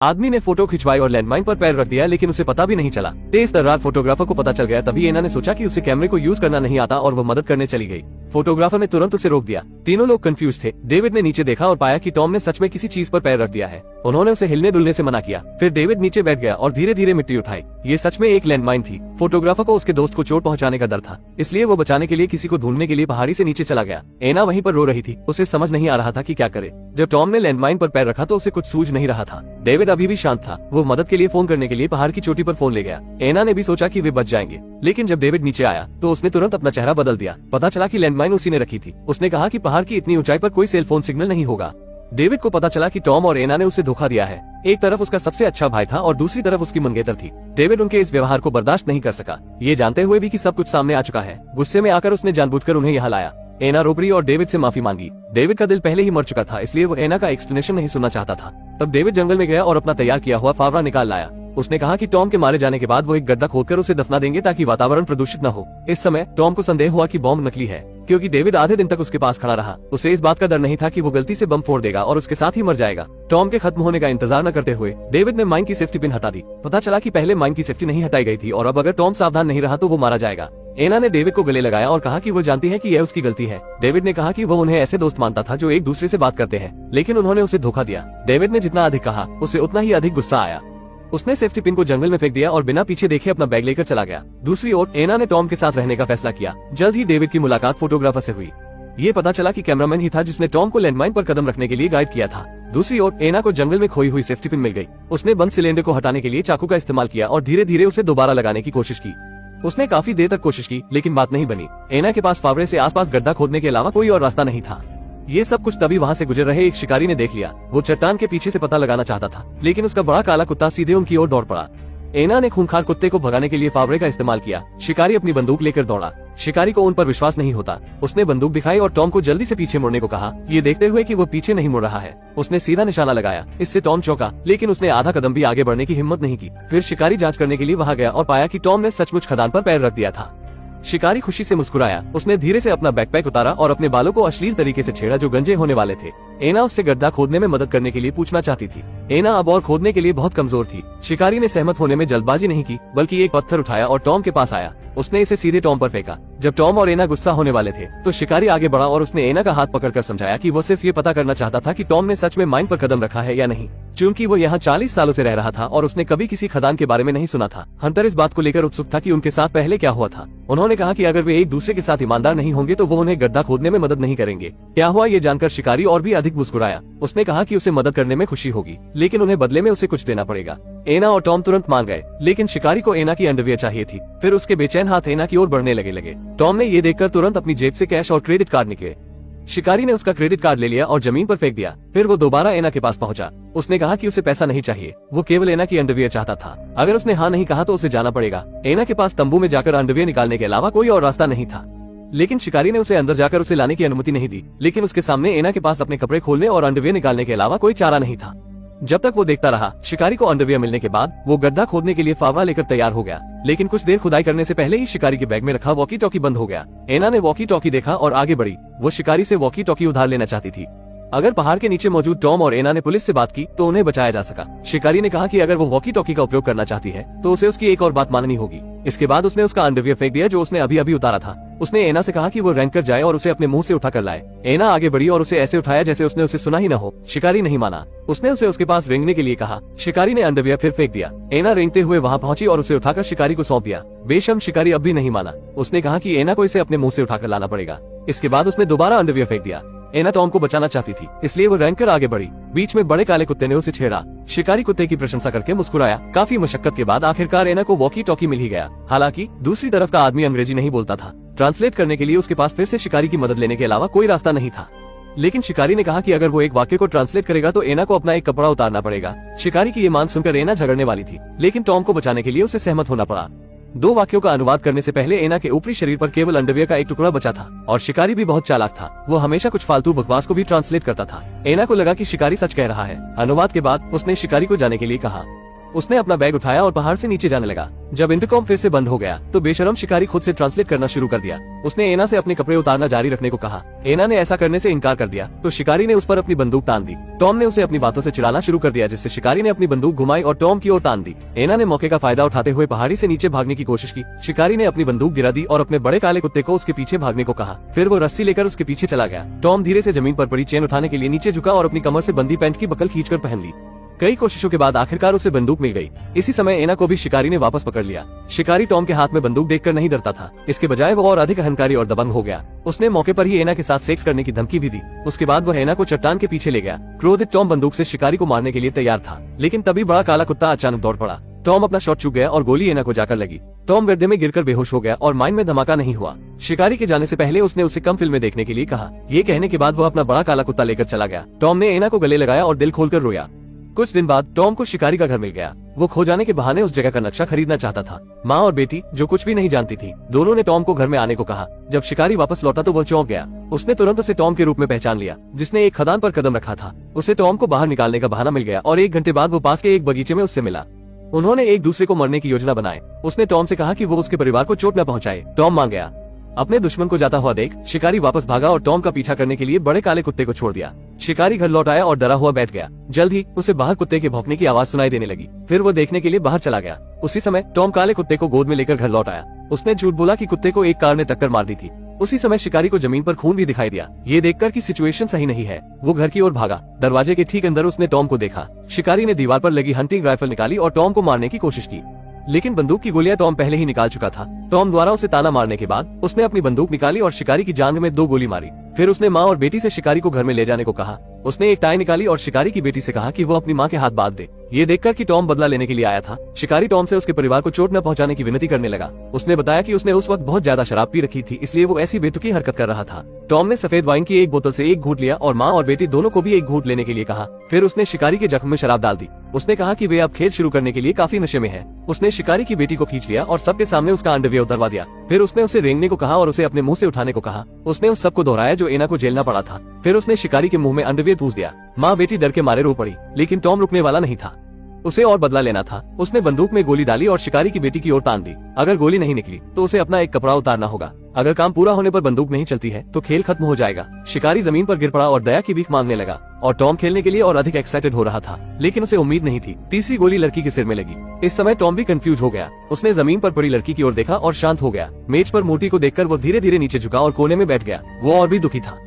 आदमी ने फोटो खिंचवाई और लैंडमाइन पर पैर रख दिया, लेकिन उसे पता भी नहीं चला। तेज तर्रार फोटोग्राफर को पता चल गया। तभी एना ने सोचा कि उसे कैमरे को यूज करना नहीं आता और वो मदद करने चली गई। फोटोग्राफर ने तुरंत उसे रोक दिया। तीनों लोग कंफ्यूज थे। डेविड ने नीचे देखा और पाया कि टॉम ने सच में किसी चीज पर पैर रख दिया है। उन्होंने उसे हिलने डुलने से मना किया। फिर डेविड नीचे बैठ गया और धीरे धीरे मिट्टी उठाई। ये सच में एक लैंडमाइन थी। फोटोग्राफर को उसके दोस्त को चोट पहुंचाने का डर था, इसलिए वो बचाने के लिए किसी को ढूंढने के लिए पहाड़ी से नीचे चला गया। एना वहीं पर रो रही थी। उसे समझ नहीं आ रहा था कि क्या करे। जब टॉम ने लैंडमाइन पर पैर रखा तो उसे कुछ सूझ नहीं रहा था। डेविड अभी भी शांत था। वो मदद के लिए फोन करने के लिए पहाड़ की चोटी पर फोन ले गया। एना ने भी सोचा कि वे बच जाएंगे, लेकिन जब डेविड नीचे आया तो उसने तुरंत अपना चेहरा बदल दिया। पता चला कि लैंडमाइन उसी ने रखी थी। उसने कहा कि पहाड़ की इतनी ऊंचाई पर कोई सेल फोन सिग्नल नहीं होगा। डेविड को पता चला कि टॉम और एना ने उसे धोखा दिया है। एक तरफ उसका सबसे अच्छा भाई था और दूसरी तरफ उसकी मंगेतर थी। डेविड उनके इस व्यवहार को बर्दाश्त नहीं कर सका, ये जानते हुए भी कि सब कुछ सामने आ चुका है। गुस्से में आकर उसने जानबूझकर उन्हें यहाँ लाया। एना रो पड़ी और डेविड से माफी मांगी। डेविड का दिल पहले ही मर चुका था, इसलिए वो एना का एक्सप्लेनेशन नहीं सुनना चाहता था। तब डेविड जंगल में गया और अपना तैयार किया हुआ फावड़ा निकाल लाया। उसने कहा कि टॉम के मारे जाने के बाद वो एक गड्ढा खोदकर उसे दफना देंगे ताकि वातावरण प्रदूषित न हो। इस समय टॉम को संदेह हुआ कि बॉम्ब नकली है, क्योंकि डेविड आधे दिन तक उसके पास खड़ा रहा। उसे इस बात का डर नहीं था कि वो गलती से बम फोड़ देगा और उसके साथ ही मर जाएगा। टॉम के खत्म होने का इंतजार न करते हुए डेविड ने माइन की सेफ्टी पिन हटा दी। पता चला कि पहले माइन की सेफ्टी नहीं हटाई गई थी और अब अगर टॉम सावधान नहीं रहा तो वो मारा जाएगा। एना ने डेविड को गले लगाया और कहा कि वो जानती है कि यह उसकी गलती है। डेविड ने कहा कि वो उन्हें ऐसे दोस्त मानता था जो एक दूसरे से बात करते हैं, लेकिन उन्होंने उसे धोखा दिया। डेविड ने जितना अधिक कहा उसे उतना ही अधिक गुस्सा आया। उसने सेफ्टी पिन को जंगल में फेंक दिया और बिना पीछे देखे अपना बैग लेकर चला गया। दूसरी ओर एना ने टॉम के साथ रहने का फैसला किया। जल्द ही डेविड की मुलाकात फोटोग्राफर से हुई। ये पता चला कि कैमरामैन ही था जिसने टॉम को लैंडमाइन पर कदम रखने के लिए गाइड किया था। दूसरी ओर एना को जंगल में खोई हुई सेफ्टी पिन मिल गई। उसने बंद सिलेंडर को हटाने के लिए चाकू का इस्तेमाल किया और धीरे धीरे उसे दोबारा लगाने की कोशिश की। उसने काफी देर तक कोशिश की, लेकिन बात नहीं बनी। एना के पास फावड़े से आसपास गड्ढा खोदने के अलावा कोई और रास्ता नहीं था। ये सब कुछ तभी वहाँ से गुजर रहे एक शिकारी ने देख लिया। वो चट्टान के पीछे से पता लगाना चाहता था, लेकिन उसका बड़ा काला कुत्ता सीधे उनकी ओर दौड़ पड़ा। एना ने खूंखार कुत्ते को भगाने के लिए फावड़े का इस्तेमाल किया। शिकारी अपनी बंदूक लेकर दौड़ा। शिकारी को उन पर विश्वास नहीं होता। उसने बंदूक दिखाई और टॉम को जल्दी से पीछे मुड़ने को कहा, ये देखते हुए कि वो पीछे नहीं मुड़ रहा है। उसने सीधा निशाना लगाया। इससे टॉम चौंका, लेकिन उसने आधा कदम भी आगे बढ़ने की हिम्मत नहीं की। फिर शिकारी जांच करने के लिए वहाँ गया और पाया कि टॉम ने सचमुच खदान पर पैर रख दिया था। शिकारी खुशी से मुस्कुराया। उसने धीरे से अपना बैकपैक उतारा और अपने बालों को अश्लील तरीके से छेड़ा जो गंजे होने वाले थे। एना उससे गड्ढा खोदने में मदद करने के लिए पूछना चाहती थी। एना अब और खोदने के लिए बहुत कमजोर थी। शिकारी ने सहमत होने में जल्दबाजी नहीं की, बल्कि एक पत्थर उठाया और टॉम के पास आया। उसने इसे सीधे टॉम पर फेंका। जब टॉम और एना गुस्सा होने वाले थे तो शिकारी आगे बढ़ा और उसने एना का हाथ पकड़कर समझाया कि वो सिर्फ ये पता करना चाहता था कि टॉम ने सच में माइन पर कदम रखा है या नहीं, क्योंकि वो यहाँ 40 सालों से रह रहा था और उसने कभी किसी खदान के बारे में नहीं सुना था। हंटर इस बात को लेकर उत्सुक था कि उनके साथ पहले क्या हुआ था। उन्होंने कहा कि अगर वे एक दूसरे के साथ ईमानदार नहीं होंगे तो वो उन्हें गड्ढा खोदने में मदद नहीं करेंगे। क्या हुआ ये जानकर शिकारी और भी अधिक मुस्कुराया। उसने कहा कि उसे मदद करने में खुशी होगी, लेकिन उन्हें बदले में उसे कुछ देना पड़ेगा। एना और टॉम तुरंत मान गए, लेकिन शिकारी को एना की अंडरवियर चाहिए थी। फिर उसके बेचैन हाथ एना की ओर बढ़ने लगे। टॉम ने ये देखकर तुरंत अपनी जेब से कैश और क्रेडिट कार्ड निकले। शिकारी ने उसका क्रेडिट कार्ड ले लिया और जमीन पर फेंक दिया। फिर वो दोबारा एना के पास पहुंचा। उसने कहा कि उसे पैसा नहीं चाहिए, वो केवल एना की अंडरवियर चाहता था। अगर उसने हाँ नहीं कहा तो उसे जाना पड़ेगा। एना के पास तंबू में जाकर अंडरवियर निकालने के अलावा कोई और रास्ता नहीं था, लेकिन शिकारी ने उसे अंदर जाकर उसे लाने की अनुमति नहीं दी। लेकिन उसके सामने एना के पास अपने कपड़े खोलने और अंडरवियर निकालने के अलावा कोई चारा नहीं था। जब तक वो देखता रहा, शिकारी को अंडरवियर मिलने के बाद वो गड्ढा खोदने के लिए फावड़ा लेकर तैयार हो गया। लेकिन कुछ देर खुदाई करने से पहले ही शिकारी के बैग में रखा वॉकी टॉकी बंद हो गया। एना ने वॉकी टॉकी देखा और आगे बढ़ी। वो शिकारी से वॉकी टॉकी उधार लेना चाहती थी। अगर पहाड़ के नीचे मौजूद टॉम और एना ने पुलिस से बात की तो उन्हें बचाया जा सका। शिकारी ने कहा कि अगर वो वॉकी टॉकी का उपयोग करना चाहती है तो उसे उसकी एक और बात माननी होगी। इसके बाद उसने उसका अंडरवियर फेंक दिया जो उसने अभी अभी उतारा था। उसने एना से कहा कि वो रैंक कर जाए और उसे अपने मुंह से उठा कर लाए। एना आगे बढ़ी और उसे ऐसे उठाया जैसे उसने उसे सुना ही न हो। शिकारी नहीं माना। उसने उसे उसके पास रेंगने के लिए कहा। शिकारी ने अंडरवियर फिर फेंक दिया। एना रेंगते हुए वहाँ पहुंची और उसे उठाकर शिकारी को सौंप दिया। बेशर्म शिकारी अब भी नहीं माना। उसने कहा कि एना को इसे अपने मुंह से उठाकर लाना पड़ेगा। इसके बाद उसने दोबारा अंडरवियर फेंक दिया। एना टॉम को बचाना चाहती थी, इसलिए वो रैंक कर आगे बढ़ी। बीच में बड़े काले कुत्ते ने उसे छेड़ा। शिकारी कुत्ते की प्रशंसा करके मुस्कुराया। काफी मशक्कत के बाद आखिरकार एना को वॉकी टॉकी मिल ही गया। हालांकि दूसरी तरफ का आदमी अंग्रेजी नहीं बोलता था। ट्रांसलेट करने के लिए उसके पास फिर से शिकारी की मदद लेने के अलावा कोई रास्ता नहीं था। लेकिन शिकारी ने कहा कि अगर वो एक वाक्य को ट्रांसलेट करेगा तो एना को अपना एक कपड़ा उतारना पड़ेगा। शिकारी की ये मांग सुनकर एना झगड़ने वाली थी, लेकिन टॉम को बचाने के लिए उसे सहमत होना पड़ा। दो वाक्यों का अनुवाद करने से पहले एना के ऊपरी शरीर पर केवल अंडरवियर का एक टुकड़ा बचा था। और शिकारी भी बहुत चालाक था। वो हमेशा कुछ फालतू बकवास को भी ट्रांसलेट करता था। एना को लगा कि शिकारी सच कह रहा है। अनुवाद के बाद उसने शिकारी को जाने के लिए कहा। उसने अपना बैग उठाया और पहाड़ से नीचे जाने लगा। जब इंटरकॉम फिर से बंद हो गया तो बेशरम शिकारी खुद से ट्रांसलेट करना शुरू कर दिया। उसने एना से अपने कपड़े उतारना जारी रखने को कहा। एना ने ऐसा करने से इनकार कर दिया तो शिकारी ने उस पर अपनी बंदूक तान दी। टॉम ने उसे अपनी बातों से चिढ़ाना शुरू कर दिया, जिससे शिकारी ने अपनी बंदूक घुमाई और टॉम की ओर तान दी। एना ने मौके का फायदा उठाते हुए पहाड़ी से नीचे भागने की कोशिश की। शिकारी ने अपनी बंदूक गिरा दी और अपने बड़े काले कुत्ते को उसके पीछे भागने को कहा। फिर वो रस्सी लेकर उसके पीछे चला गया। टॉम धीरे से जमीन पर पड़ी चेन उठाने के लिए नीचे झुका और अपनी कमर से बंदी पैंट की बकल खींचकर पहन ली। कई कोशिशों के बाद आखिरकार उसे बंदूक मिल गई। इसी समय एना को भी शिकारी ने वापस पकड़ लिया। शिकारी टॉम के हाथ में बंदूक देखकर नहीं डरता था, इसके बजाय वो और अधिक अहंकारी और दबंग हो गया। उसने मौके पर ही एना के साथ सेक्स करने की धमकी भी दी। उसके बाद वह एना को चट्टान के पीछे ले गया। क्रोधित टॉम बंदूक से शिकारी को मारने के लिए तैयार था, लेकिन तभी बड़ा काला कुत्ता अचानक दौड़ पड़ा। टॉम अपना शॉट चूक गया और गोली एना को जाकर लगी। टॉम गड्ढे में गिरकर बेहोश हो गया और माइन में धमाका नहीं हुआ। शिकारी के जाने से पहले उसने उसे कम फिल्में देखने के लिए कहा। ये कहने के बाद वो अपना बड़ा काला कुत्ता लेकर चला गया। टॉम ने एना को गले लगाया और दिल खोलकर रोया। कुछ दिन बाद टॉम को शिकारी का घर मिल गया। वो खो जाने के बहाने उस जगह का नक्शा खरीदना चाहता था। माँ और बेटी, जो कुछ भी नहीं जानती थी, दोनों ने टॉम को घर में आने को कहा। जब शिकारी वापस लौटा तो वह चौंक गया। उसने तुरंत उसे टॉम के रूप में पहचान लिया, जिसने एक खदान पर कदम रखा था। उसे टॉम को बाहर निकालने का बहाना मिल गया और 1 घंटे बाद वो पास के एक बगीचे में उससे मिला। उन्होंने एक दूसरे को मरने की योजना बनाई। उसने टॉम से कहा कि वो उसके परिवार को चोट न पहुंचाए। टॉम मान गया। अपने दुश्मन को जाता हुआ देख शिकारी वापस भागा और टॉम का पीछा करने के लिए बड़े काले कुत्ते को छोड़ दिया। शिकारी घर लौट आया और डरा हुआ बैठ गया। जल्द ही उसे बाहर कुत्ते के भौंकने की आवाज सुनाई देने लगी। फिर वो देखने के लिए बाहर चला गया। उसी समय टॉम काले कुत्ते को गोद में लेकर घर लौट आया। उसने झूठ बोला कि कुत्ते को एक कार ने टक्कर मार दी थी। उसी समय शिकारी को जमीन पर खून भी दिखाई दिया। ये देखकर कि सिचुएशन सही नहीं है, वो घर की ओर भागा। दरवाजे के ठीक अंदर उसने टॉम को देखा। शिकारी ने दीवार पर लगी हंटिंग राइफल निकाली और टॉम को मारने की कोशिश की, लेकिन बंदूक की गोलियां टॉम पहले ही निकाल चुका था। टॉम द्वारा उसे ताना मारने के बाद उसने अपनी बंदूक निकाली और शिकारी की जांघ में 2 गोली मारी। फिर उसने माँ और बेटी से शिकारी को घर में ले जाने को कहा। उसने एक टाई निकाली और शिकारी की बेटी से कहा कि वो अपनी माँ के हाथ बांध दे। ये देखकर कि टॉम बदला लेने के लिए आया था, शिकारी टॉम से उसके परिवार को चोट न पहुंचाने की विनती करने लगा। उसने बताया कि उसने उस वक्त बहुत ज्यादा शराब पी रखी थी, इसलिए वो ऐसी बेतुकी हरकत कर रहा था। टॉम ने सफेद वाइन की एक बोतल से एक घूंट लिया और माँ और बेटी दोनों को भी एक घूंट लेने के लिए कहा। फिर उसने शिकारी के जख्म में शराब डाल दी। उसने कहा कि वे अब खेल शुरू करने के लिए काफी नशे में है। उसने शिकारी की बेटी को खींच लिया और सबके सामने उसका अंडरवियर उतरवा दिया। फिर उसने उसे रेंगने को कहा और उसे अपने मुंह से उठाने को कहा। उसने उस सबको दोहराया जो एना को झेलना पड़ा था। फिर उसने शिकारी के मुंह में अंडरवियर ठूस दिया। माँ बेटी डर के मारे रो पड़ी, लेकिन टॉम रुकने वाला नहीं था। उसे और बदला लेना था। उसने बंदूक में गोली डाली और शिकारी की बेटी की ओर तान दी। अगर गोली नहीं निकली तो उसे अपना एक कपड़ा उतारना होगा। अगर काम पूरा होने पर बंदूक नहीं चलती है तो खेल खत्म हो जाएगा। शिकारी जमीन पर गिर पड़ा और दया की भीख मांगने लगा और टॉम खेलने के लिए और अधिक एक्साइटेड हो रहा था, लेकिन उसे उम्मीद नहीं थी। तीसरी गोली लड़की के सिर में लगी। इस समय टॉम भी कंफ्यूज हो गया। उसने जमीन पर पड़ी लड़की की ओर देखा और शांत हो गया। मेज पर मूर्ति को देखकर वो धीरे धीरे नीचे झुका और कोने में बैठ गया। वो और भी दुखी था।